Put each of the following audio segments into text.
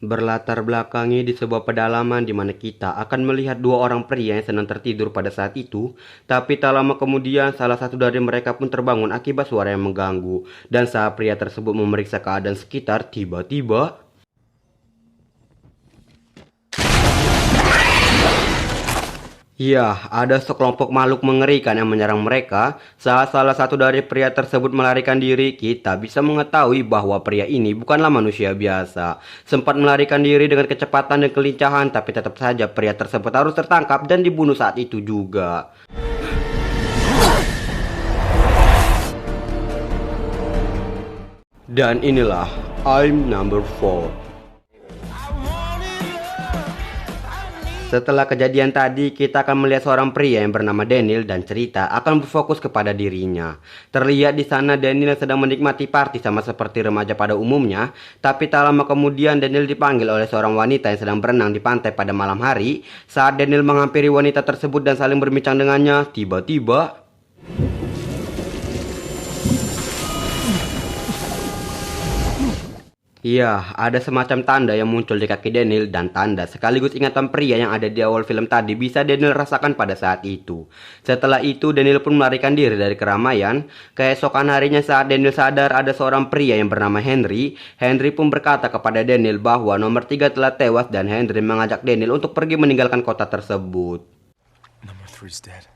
Berlatar belakangi di sebuah pedalaman di mana kita akan melihat dua orang pria yang sedang tertidur pada saat itu, tapi tak lama kemudian salah satu dari mereka pun terbangun akibat suara yang mengganggu, dan saat pria tersebut memeriksa keadaan sekitar, tiba-tiba ya, ada sekelompok makhluk mengerikan yang menyerang mereka. Saat salah satu dari pria tersebut melarikan diri, kita bisa mengetahui bahwa pria ini bukanlah manusia biasa. Sempat melarikan diri dengan kecepatan dan kelincahan, tapi tetap saja pria tersebut harus tertangkap dan dibunuh saat itu juga. Dan inilah I'm number 4. Setelah kejadian tadi, kita akan melihat seorang pria yang bernama Daniel dan cerita akan berfokus kepada dirinya. Terlihat di sana Daniel sedang menikmati party sama seperti remaja pada umumnya, tapi tak lama kemudian Daniel dipanggil oleh seorang wanita yang sedang berenang di pantai pada malam hari. Saat Daniel menghampiri wanita tersebut dan saling berbincang dengannya, tiba-tiba iya, ada semacam tanda yang muncul di kaki Daniel dan tanda sekaligus ingatan pria yang ada di awal film tadi bisa Daniel rasakan pada saat itu. Setelah itu Daniel pun melarikan diri dari keramaian. Keesokan harinya saat Daniel sadar ada seorang pria yang bernama Henry. Henry pun berkata kepada Daniel bahwa nomor 3 telah tewas dan Henry mengajak Daniel untuk pergi meninggalkan kota tersebut. Number 3 is dead.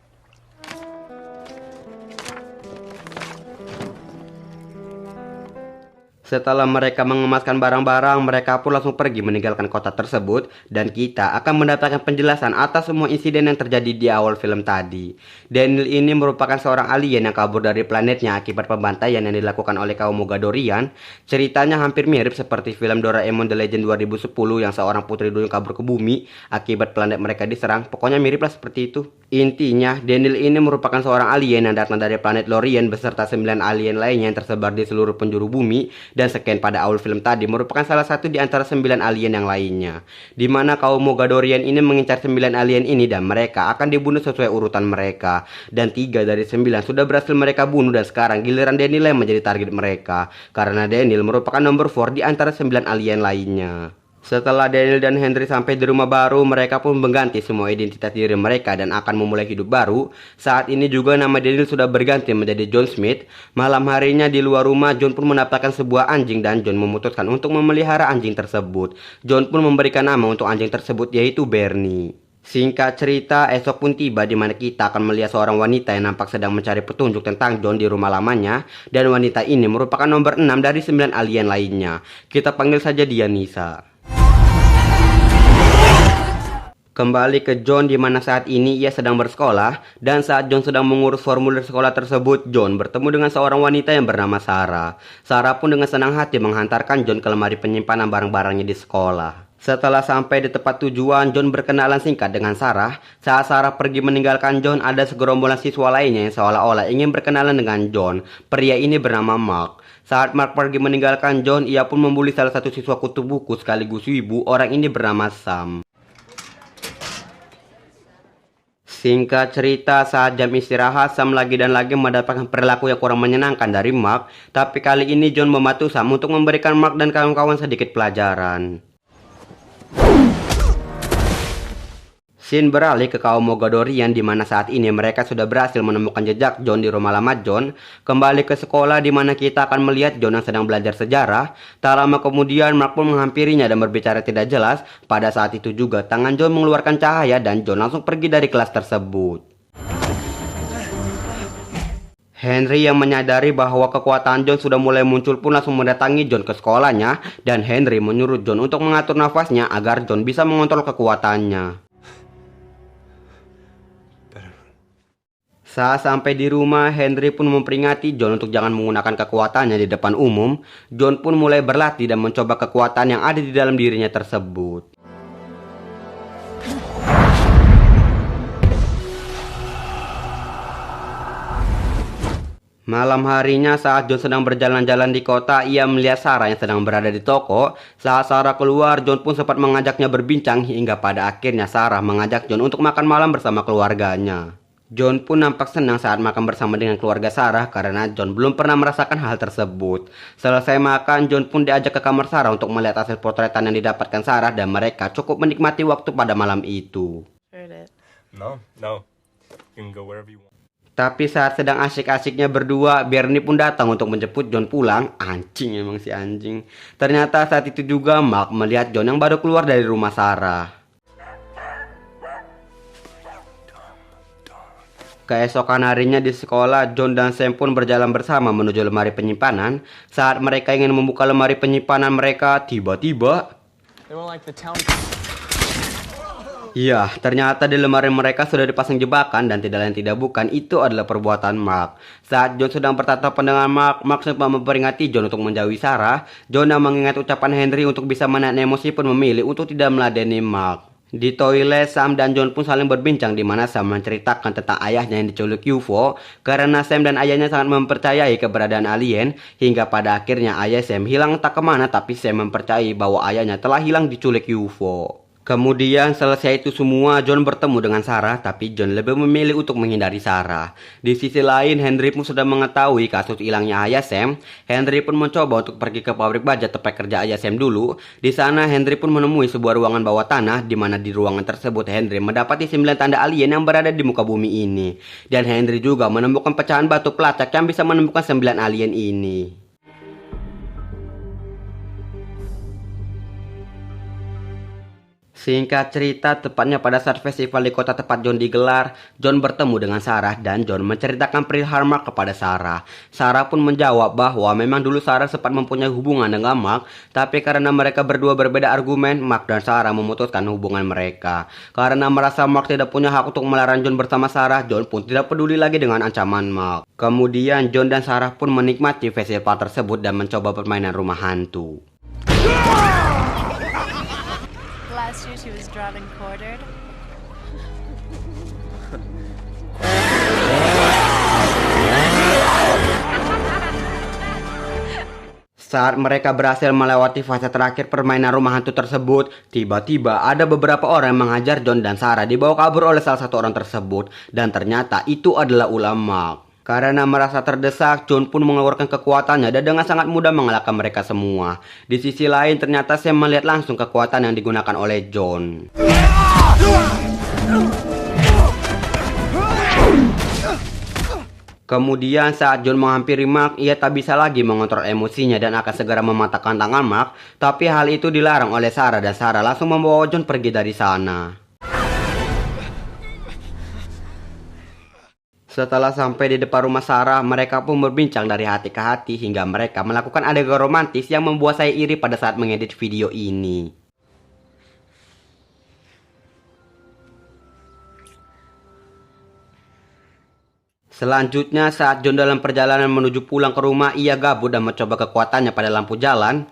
Setelah mereka mengemaskan barang-barang, mereka pun langsung pergi meninggalkan kota tersebut dan kita akan mendapatkan penjelasan atas semua insiden yang terjadi di awal film tadi. Daniel ini merupakan seorang alien yang kabur dari planetnya akibat pembantaian yang dilakukan oleh kaum Mogadorian. Ceritanya hampir mirip seperti film Doraemon The Legend 2010 yang seorang putri duyung kabur ke bumi akibat planet mereka diserang. Pokoknya mirip lah seperti itu. Intinya, Daniel ini merupakan seorang alien yang datang dari planet Lorien beserta 9 alien lainnya yang tersebar di seluruh penjuru bumi. Dan scan pada awal film tadi merupakan salah satu di antara 9 alien yang lainnya. Di mana kaum Mogadorian ini mengincar 9 alien ini dan mereka akan dibunuh sesuai urutan mereka. Dan 3 dari 9 sudah berhasil mereka bunuh dan sekarang giliran Daniel yang menjadi target mereka. Karena Daniel merupakan nomor 4 di antara 9 alien lainnya. Setelah Daniel dan Henry sampai di rumah baru, mereka pun mengganti semua identitas diri mereka dan akan memulai hidup baru. Saat ini juga nama Daniel sudah berganti menjadi John Smith. Malam harinya di luar rumah, John pun mendapatkan sebuah anjing dan John memutuskan untuk memelihara anjing tersebut. John pun memberikan nama untuk anjing tersebut yaitu Bernie. Singkat cerita, esok pun tiba di mana kita akan melihat seorang wanita yang nampak sedang mencari petunjuk tentang John di rumah lamanya. Dan wanita ini merupakan nomor 6 dari 9 alien lainnya. Kita panggil saja dia Nisa. Kembali ke John di mana saat ini ia sedang bersekolah dan saat John sedang mengurus formulir sekolah tersebut, John bertemu dengan seorang wanita yang bernama Sarah. Sarah pun dengan senang hati menghantarkan John ke lemari penyimpanan barang-barangnya di sekolah. Setelah sampai di tempat tujuan, John berkenalan singkat dengan Sarah. Saat Sarah pergi meninggalkan John, ada segerombolan siswa lainnya yang seolah-olah ingin berkenalan dengan John. Pria ini bernama Mark. Saat Mark pergi meninggalkan John, ia pun membuli salah satu siswa kutu buku sekaligus wibu. Orang ini bernama Sam. Singkat cerita, saat jam istirahat, Sam lagi dan lagi mendapatkan perilaku yang kurang menyenangkan dari Mark. Tapi kali ini John membantu Sam untuk memberikan Mark dan kawan-kawan sedikit pelajaran. Scene beralih ke kaum Mogadorian di mana saat ini mereka sudah berhasil menemukan jejak John di rumah lama John. Kembali ke sekolah di mana kita akan melihat John yang sedang belajar sejarah. Tak lama kemudian Mark pun menghampirinya dan berbicara tidak jelas. Pada saat itu juga tangan John mengeluarkan cahaya dan John langsung pergi dari kelas tersebut. Henry yang menyadari bahwa kekuatan John sudah mulai muncul pun langsung mendatangi John ke sekolahnya. Dan Henry menyuruh John untuk mengatur nafasnya agar John bisa mengontrol kekuatannya. Saat sampai di rumah, Henry pun memperingati John untuk jangan menggunakan kekuatannya di depan umum. John pun mulai berlatih dan mencoba kekuatan yang ada di dalam dirinya tersebut. Malam harinya saat John sedang berjalan-jalan di kota, ia melihat Sarah yang sedang berada di toko. Saat Sarah keluar, John pun sempat mengajaknya berbincang hingga pada akhirnya Sarah mengajak John untuk makan malam bersama keluarganya. John pun nampak senang saat makan bersama dengan keluarga Sarah karena John belum pernah merasakan hal tersebut. Selesai makan, John pun diajak ke kamar Sarah untuk melihat hasil potretan yang didapatkan Sarah dan mereka cukup menikmati waktu pada malam itu. No. You can go wherever you want. Tapi saat sedang asyik-asyiknya berdua, Bernie pun datang untuk menjemput John pulang. Anjing emang si anjing. Ternyata saat itu juga Mark melihat John yang baru keluar dari rumah Sarah. Keesokan harinya di sekolah, John dan Sam pun berjalan bersama menuju lemari penyimpanan. Saat mereka ingin membuka lemari penyimpanan mereka, tiba-tiba... Ya, ternyata di lemari mereka sudah dipasang jebakan dan tidak lain tidak bukan itu adalah perbuatan Mark. Saat John sedang bertatapan dengan Mark sempat memperingati John untuk menjauhi Sarah. John yang mengingat ucapan Henry untuk bisa menahan emosi pun memilih untuk tidak meladeni Mark. Di toilet, Sam dan John pun saling berbincang di mana Sam menceritakan tentang ayahnya yang diculik UFO karena Sam dan ayahnya sangat mempercayai keberadaan alien hingga pada akhirnya ayah Sam hilang tak kemana tapi Sam mempercayai bahwa ayahnya telah hilang diculik UFO. Kemudian selesai itu semua, John bertemu dengan Sarah, tapi John lebih memilih untuk menghindari Sarah. Di sisi lain, Henry pun sudah mengetahui kasus hilangnya ayah Sam. Henry pun mencoba untuk pergi ke pabrik baja tempat kerja ayah Sam dulu. Di sana, Henry pun menemui sebuah ruangan bawah tanah, di mana di ruangan tersebut Henry mendapati 9 tanda alien yang berada di muka bumi ini. Dan Henry juga menemukan pecahan batu pelacak yang bisa menemukan 9 alien ini. Singkat cerita, tepatnya pada saat festival di kota tempat John digelar, John bertemu dengan Sarah dan John menceritakan perihal Mark kepada Sarah. Sarah pun menjawab bahwa memang dulu Sarah sempat mempunyai hubungan dengan Mark, tapi karena mereka berdua berbeda argumen, Mark dan Sarah memutuskan hubungan mereka. Karena merasa Mark tidak punya hak untuk melarang John bersama Sarah, John pun tidak peduli lagi dengan ancaman Mark. Kemudian John dan Sarah pun menikmati festival tersebut dan mencoba permainan rumah hantu. Last year she was drugged and quartered. Saat mereka berhasil melewati fase terakhir permainan rumah hantu tersebut, tiba-tiba ada beberapa orang yang menghajar John dan Sarah dibawa kabur oleh salah satu orang tersebut. Dan ternyata itu adalah ulama. Karena merasa terdesak, John pun mengeluarkan kekuatannya dan dengan sangat mudah mengalahkan mereka semua. Di sisi lain, ternyata Sam melihat langsung kekuatan yang digunakan oleh John. Kemudian saat John menghampiri Mark, ia tak bisa lagi mengontrol emosinya dan akan segera mematahkan tangan Mark. Tapi hal itu dilarang oleh Sarah dan Sarah langsung membawa John pergi dari sana. Setelah sampai di depan rumah Sarah, mereka pun berbincang dari hati ke hati hingga mereka melakukan adegan romantis yang membuat saya iri pada saat mengedit video ini. Selanjutnya, saat John dalam perjalanan menuju pulang ke rumah, ia gabut dan mencoba kekuatannya pada lampu jalan.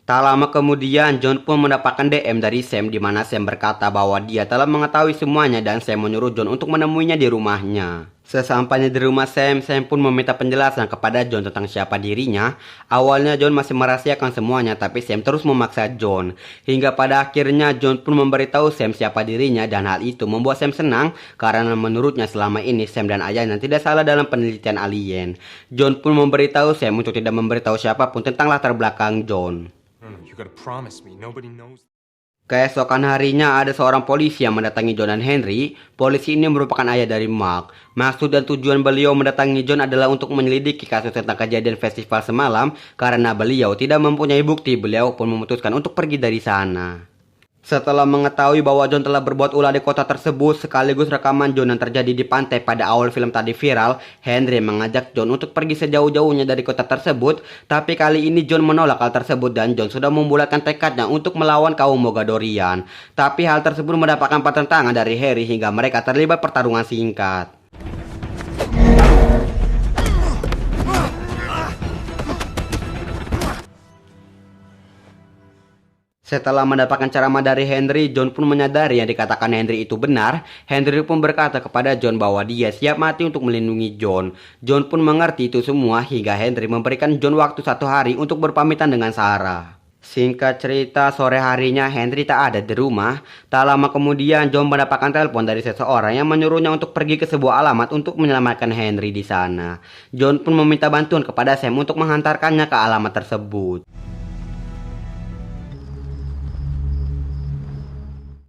Tak lama kemudian, John pun mendapatkan DM dari Sam di mana Sam berkata bahwa dia telah mengetahui semuanya dan Sam menyuruh John untuk menemuinya di rumahnya. Sesampainya di rumah Sam pun meminta penjelasan kepada John tentang siapa dirinya. Awalnya John masih merahasiakan semuanya, tapi Sam terus memaksa John. Hingga pada akhirnya John pun memberitahu Sam siapa dirinya dan hal itu membuat Sam senang karena menurutnya selama ini Sam dan ayahnya tidak salah dalam penelitian alien. John pun memberitahu Sam untuk tidak memberitahu siapapun tentang latar belakang John. You gotta promise me nobody knows. Keesokan harinya ada seorang polisi yang mendatangi John dan Henry. Polisi ini merupakan ayah dari Mark. Maksud dan tujuan beliau mendatangi John adalah untuk menyelidiki kasus tentang kejadian festival semalam. Karena beliau tidak mempunyai bukti, beliau pun memutuskan untuk pergi dari sana. Setelah mengetahui bahwa John telah berbuat ulah di kota tersebut, sekaligus rekaman John yang terjadi di pantai pada awal film tadi viral, Henry mengajak John untuk pergi sejauh-jauhnya dari kota tersebut. Tapi kali ini John menolak hal tersebut dan John sudah membulatkan tekadnya untuk melawan kaum Mogadorian. Tapi hal tersebut mendapatkan pertentangan dari Harry hingga mereka terlibat pertarungan singkat. Setelah mendapatkan ceramah dari Henry, John pun menyadari yang dikatakan Henry itu benar. Henry pun berkata kepada John bahwa dia siap mati untuk melindungi John. John pun mengerti itu semua hingga Henry memberikan John waktu 1 hari untuk berpamitan dengan Sarah. Singkat cerita, sore harinya Henry tak ada di rumah. Tak lama kemudian, John mendapatkan telepon dari seseorang yang menyuruhnya untuk pergi ke sebuah alamat untuk menyelamatkan Henry di sana. John pun meminta bantuan kepada Sam untuk menghantarkannya ke alamat tersebut.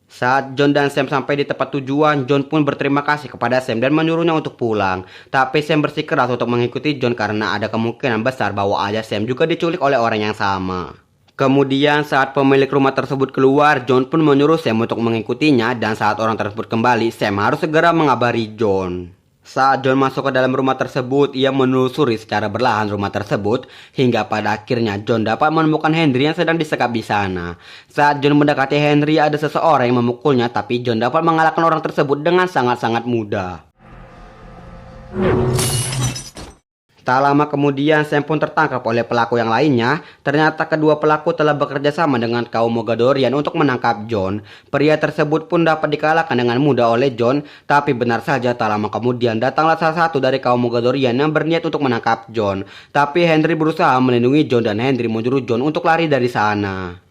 Saat John dan Sam sampai di tempat tujuan, John pun berterima kasih kepada Sam dan menyuruhnya untuk pulang. Tapi Sam bersikeras untuk mengikuti John karena ada kemungkinan besar bahwa ayah Sam juga diculik oleh orang yang sama. Kemudian saat pemilik rumah tersebut keluar, John pun menyuruh Sam untuk mengikutinya dan saat orang tersebut kembali, Sam harus segera mengabari John. Saat John masuk ke dalam rumah tersebut, ia menelusuri secara berlahan rumah tersebut hingga pada akhirnya John dapat menemukan Henry yang sedang disekap di sana. Saat John mendekati Henry, ada seseorang yang memukulnya, tapi John dapat mengalahkan orang tersebut dengan sangat-sangat mudah. Tak lama kemudian, Sam pun tertangkap oleh pelaku yang lainnya. Ternyata kedua pelaku telah bekerja sama dengan kaum Mogadorian untuk menangkap John. Pria tersebut pun dapat dikalahkan dengan mudah oleh John. Tapi benar saja tak lama kemudian datanglah salah satu dari kaum Mogadorian yang berniat untuk menangkap John. Tapi Henry berusaha melindungi John dan Henry menyuruh John untuk lari dari sana.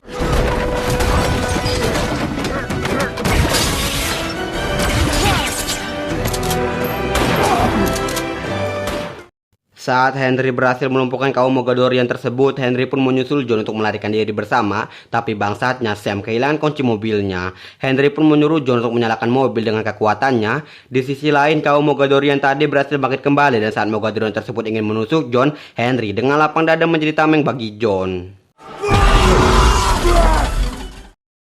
Saat Henry berhasil melumpuhkan kaum Mogadorian tersebut, Henry pun menyusul John untuk melarikan diri bersama. Tapi bangsatnya, Sam kehilangan kunci mobilnya. Henry pun menyuruh John untuk menyalakan mobil dengan kekuatannya. Di sisi lain, kaum Mogadorian tadi berhasil bangkit kembali. Dan saat Mogadorian tersebut ingin menusuk John, Henry dengan lapang dada menjadi tameng bagi John.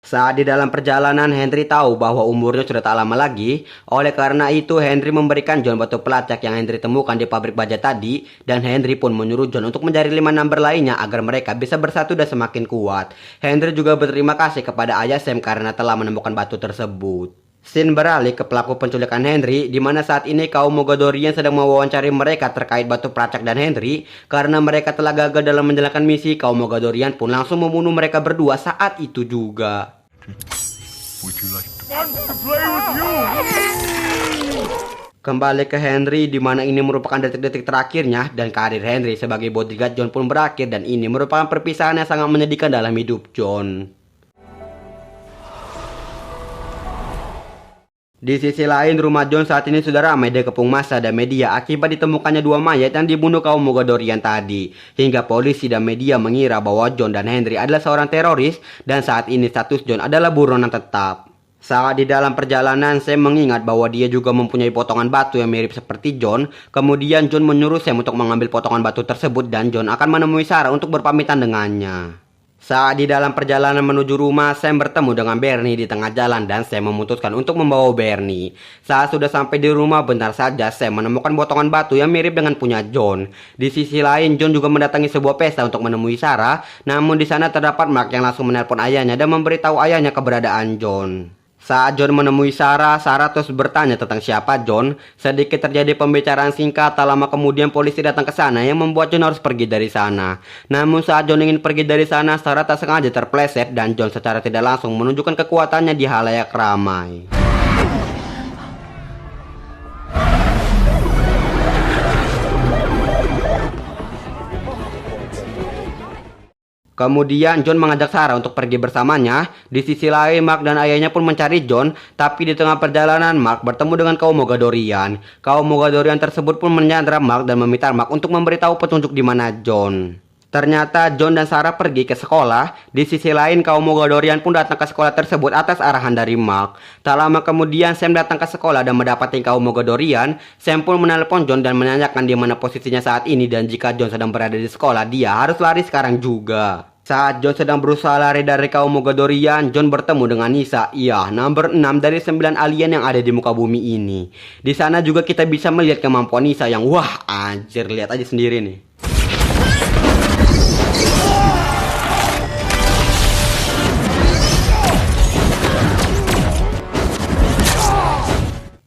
Saat di dalam perjalanan, Henry tahu bahwa umurnya sudah tak lama lagi. Oleh karena itu, Henry memberikan John batu pelacak yang Henry temukan di pabrik baja tadi. Dan Henry pun menyuruh John untuk mencari 5 number lainnya agar mereka bisa bersatu dan semakin kuat. Henry juga berterima kasih kepada ayah Sam karena telah menemukan batu tersebut. Scene beralih ke pelaku penculikan Henry, di mana saat ini kaum Mogadorian sedang mewawancari mereka terkait batu pelacak dan Henry. Karena mereka telah gagal dalam menjalankan misi, kaum Mogadorian pun langsung membunuh mereka berdua saat itu juga. Would you like to play with you? Kembali ke Henry, di mana ini merupakan detik-detik terakhirnya dan karir Henry sebagai bodyguard John pun berakhir, dan ini merupakan perpisahan yang sangat menyedihkan dalam hidup John. Di sisi lain, rumah John saat ini sudah ramai dikepung massa dan media akibat ditemukannya 2 mayat yang dibunuh kaum Mogadorian tadi. Hingga polisi dan media mengira bahwa John dan Henry adalah seorang teroris dan saat ini status John adalah buronan tetap. Saat di dalam perjalanan, Sam mengingat bahwa dia juga mempunyai potongan batu yang mirip seperti John. Kemudian John menyuruh Sam untuk mengambil potongan batu tersebut dan John akan menemui Sarah untuk berpamitan dengannya. Saat di dalam perjalanan menuju rumah, Sam bertemu dengan Bernie di tengah jalan dan Sam memutuskan untuk membawa Bernie. Saat sudah sampai di rumah, benar saja Sam menemukan potongan batu yang mirip dengan punya John. Di sisi lain, John juga mendatangi sebuah pesta untuk menemui Sarah. Namun di sana terdapat Mark yang langsung menelpon ayahnya dan memberitahu ayahnya keberadaan John. Saat John menemui Sarah, Sarah terus bertanya tentang siapa John. Sedikit terjadi pembicaraan singkat, tak lama kemudian polisi datang ke sana yang membuat John harus pergi dari sana. Namun saat John ingin pergi dari sana, Sarah tak sengaja terpleset dan John secara tidak langsung menunjukkan kekuatannya di halayak ramai. Kemudian John mengajak Sarah untuk pergi bersamanya. Di sisi lain, Mark dan ayahnya pun mencari John. Tapi di tengah perjalanan, Mark bertemu dengan kaum Mogadorian. Kaum Mogadorian tersebut pun menyandra Mark dan meminta Mark untuk memberitahu petunjuk di mana John. Ternyata John dan Sarah pergi ke sekolah. Di sisi lain, kaum Mogadorian pun datang ke sekolah tersebut atas arahan dari Mark. Tak lama kemudian, Sam datang ke sekolah dan mendapati kaum Mogadorian. Sam pun menelpon John dan menanyakan di mana posisinya saat ini, dan jika John sedang berada di sekolah, dia harus lari sekarang juga. Saat John sedang berusaha lari dari kaum Mogadorian, John bertemu dengan Nisa. Iya, nomor 6 dari 9 alien yang ada di muka bumi ini. Di sana juga kita bisa melihat kemampuan Nisa yang wah, anjir, lihat aja sendiri nih.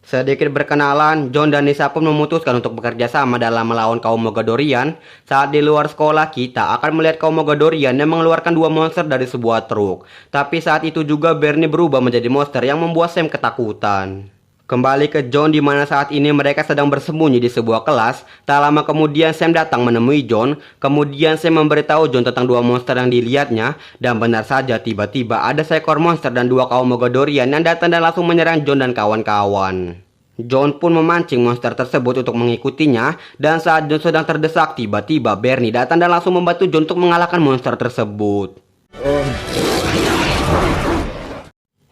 Sedikit berkenalan, John dan Nisa pun memutuskan untuk bekerja sama dalam melawan kaum Mogadorian. Saat di luar sekolah, kita akan melihat kaum Mogadorian yang mengeluarkan 2 monster dari sebuah truk. Tapi saat itu juga Bernie berubah menjadi monster yang membuat Sam ketakutan. Kembali ke John di mana saat ini mereka sedang bersembunyi di sebuah kelas. Tak lama kemudian Sam datang menemui John. Kemudian Sam memberitahu John tentang dua monster yang dilihatnya. Dan benar saja tiba-tiba ada seekor monster dan dua kaum Mogadorian yang datang dan langsung menyerang John dan kawan-kawan. John pun memancing monster tersebut untuk mengikutinya. Dan saat John sedang terdesak, tiba-tiba Bernie datang dan langsung membantu John untuk mengalahkan monster tersebut.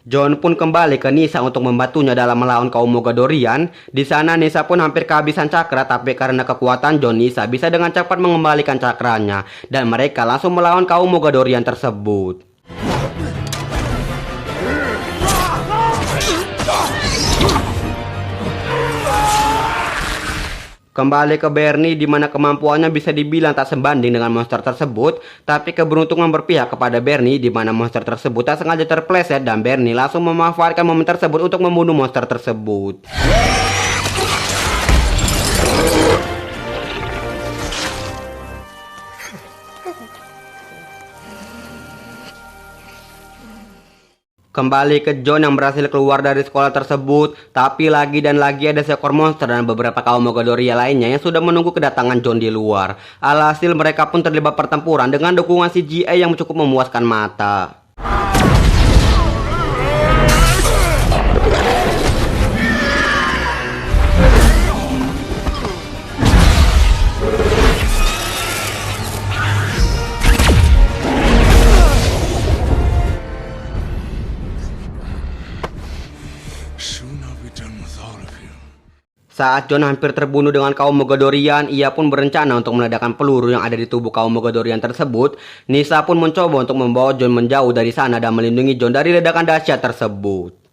John pun kembali ke Nisa untuk membantunya dalam melawan kaum Mogadorian. Di sana Nisa pun hampir kehabisan cakra, tapi karena kekuatan John, Nisa bisa dengan cepat mengembalikan cakranya dan mereka langsung melawan kaum Mogadorian tersebut. Kembali ke Bernie di mana kemampuannya bisa dibilang tak sebanding dengan monster tersebut, tapi keberuntungan berpihak kepada Bernie di mana monster tersebut tak sengaja terpleset dan Bernie langsung memanfaatkan momen tersebut untuk membunuh monster tersebut. Kembali ke John yang berhasil keluar dari sekolah tersebut, tapi lagi dan lagi ada seekor monster dan beberapa kaum Mogadoria lainnya yang sudah menunggu kedatangan John di luar. Alhasil mereka pun terlibat pertempuran dengan dukungan CGI yang cukup memuaskan mata. Saat John hampir terbunuh dengan kaum Mogadorian, ia pun berencana untuk meledakkan peluru yang ada di tubuh kaum Mogadorian tersebut. Nisa pun mencoba untuk membawa John menjauh dari sana dan melindungi John dari ledakan dahsyat tersebut.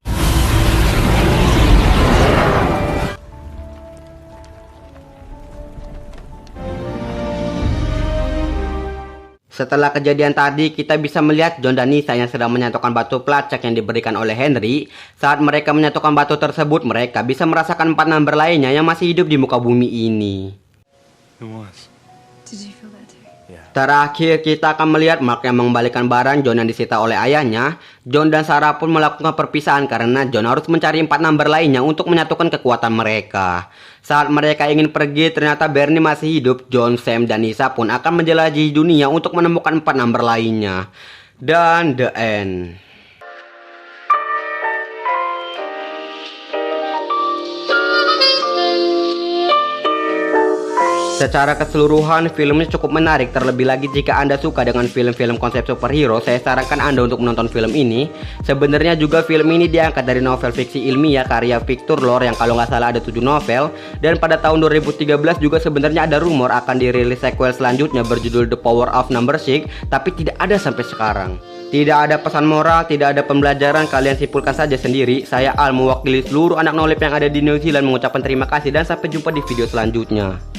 Setelah kejadian tadi, kita bisa melihat John dan Nisa yang sedang menyatukan batu pelacak yang diberikan oleh Henry. Saat mereka menyatukan batu tersebut, mereka bisa merasakan 4 number lainnya yang masih hidup di muka bumi ini. Did you feel that too? Terakhir, kita akan melihat Mark yang mengembalikan barang John yang disita oleh ayahnya. John dan Sarah pun melakukan perpisahan karena John harus mencari 4 number lainnya untuk menyatukan kekuatan mereka. Saat mereka ingin pergi, ternyata Bernie masih hidup. John, Sam, dan Nisa pun akan menjelajahi dunia untuk menemukan 4 number lainnya. Dan the end. Secara keseluruhan, filmnya cukup menarik. Terlebih lagi jika Anda suka dengan film-film konsep superhero, saya sarankan Anda untuk menonton film ini. Sebenarnya juga film ini diangkat dari novel fiksi ilmiah karya Victor Lore yang kalau nggak salah ada 7 novel. Dan pada tahun 2013 juga sebenarnya ada rumor akan dirilis sequel selanjutnya berjudul The Power of Number 6, tapi tidak ada sampai sekarang. Tidak ada pesan moral, tidak ada pembelajaran, kalian simpulkan saja sendiri. Saya Al, mewakili seluruh anak nolep yang ada di New Zealand mengucapkan terima kasih dan sampai jumpa di video selanjutnya.